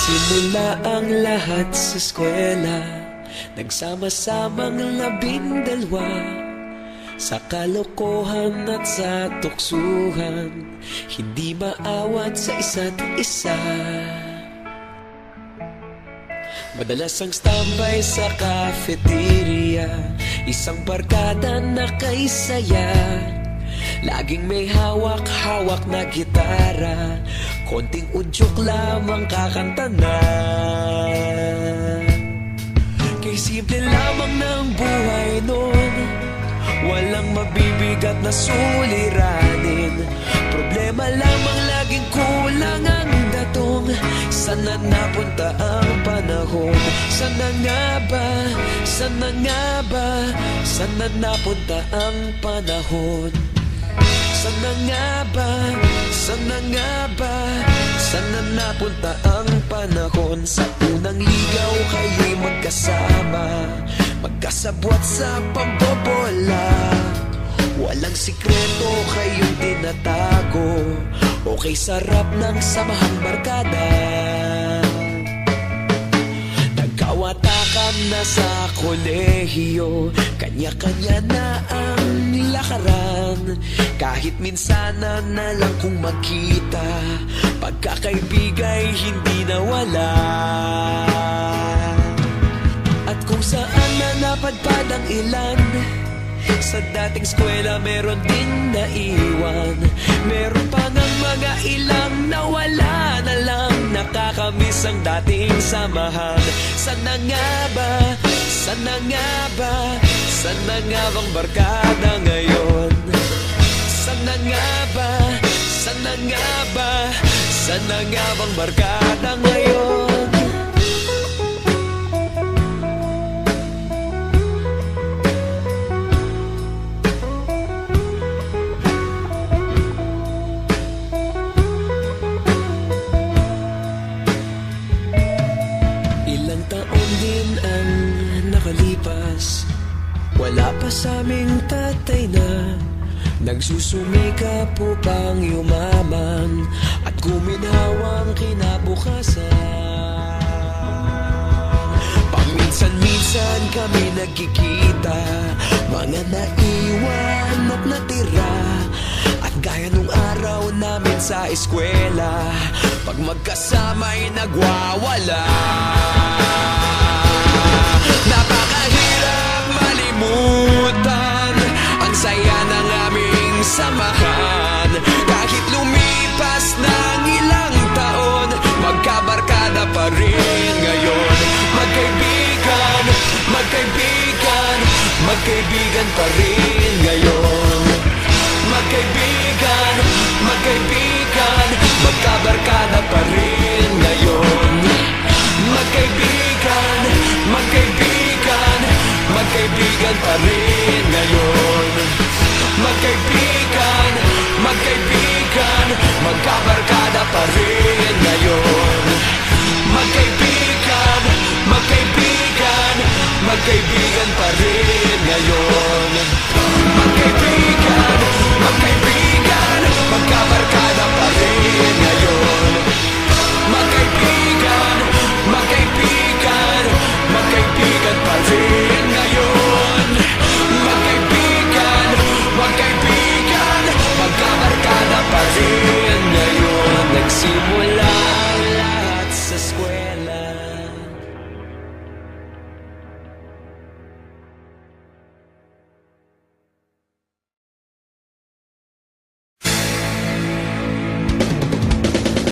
Nagsimula ang lahat sa eskwela, nagsama-samang 12, sa kalokohan at sa tuksuhan, hindi maawat sa isa't isa. Madalas ang standby sa cafeteria, isang barkada na kay saya. Laging may hawak-hawak na gitara, konting udyok lamang kakanta na. Kay simple lamang ng buhay nun, walang mabibigat na suliranin. Problema lamang laging kulang ang datong. Sana napunta ang panahon? Sana nga ba? Sana nga ba? Sana napunta ang panahon? Sana nga ba? Sana nga ba? Sana napunta ang panahon? Sa unang ligaw kayo'y magkasama, magkasabwat sa pambobola. Walang sikreto kayong tinatago, okay sarap ng samahang barkada. Nagkawatakan na sa kolehiyo, kanya-kanya na ang lakaran. Kahit minsan na lang kung magkita, pagkakaibigay hindi nawala. At kung saan na napadpad ang ilan, sa dating eskwela meron din naiwan. Meron pa ng mga ilang nawala na lang, nakakamiss ang dating samahan. Sana nga ba? Sana nga ba? Sana nga bang barkada ngayon? Sana nga ba? Sana nga ba? Sana nga bang barkada ngayon? Ilang taon din ang nakalipas, wala pa sa aming tatay na nagsusumikap upang yumaman at guminhawang kinabukasan. Paminsan-minsan kami nagkikita, mga naiwan at natira. At gaya nung araw namin sa eskwela, pag magkasama'y nagwawala. Napakahirap malimutan ang saya ng aming samahan. Kahit lumipas ng ilang taon, magkabarkada pa rin ngayon. Magkaibigan, magkaibigan, magkaibigan pa rin ngayon. Magkaibigan, magkaibigan, magkabarkada pa rin ngayon. Magkaibigan, magkaibigan, magkaibigan pa rin ngayon. Magkaibigan, magkaibigan, magkabarkada pa rin ngayon. Magkaibigan, magkaibigan, magkaibigan pa rin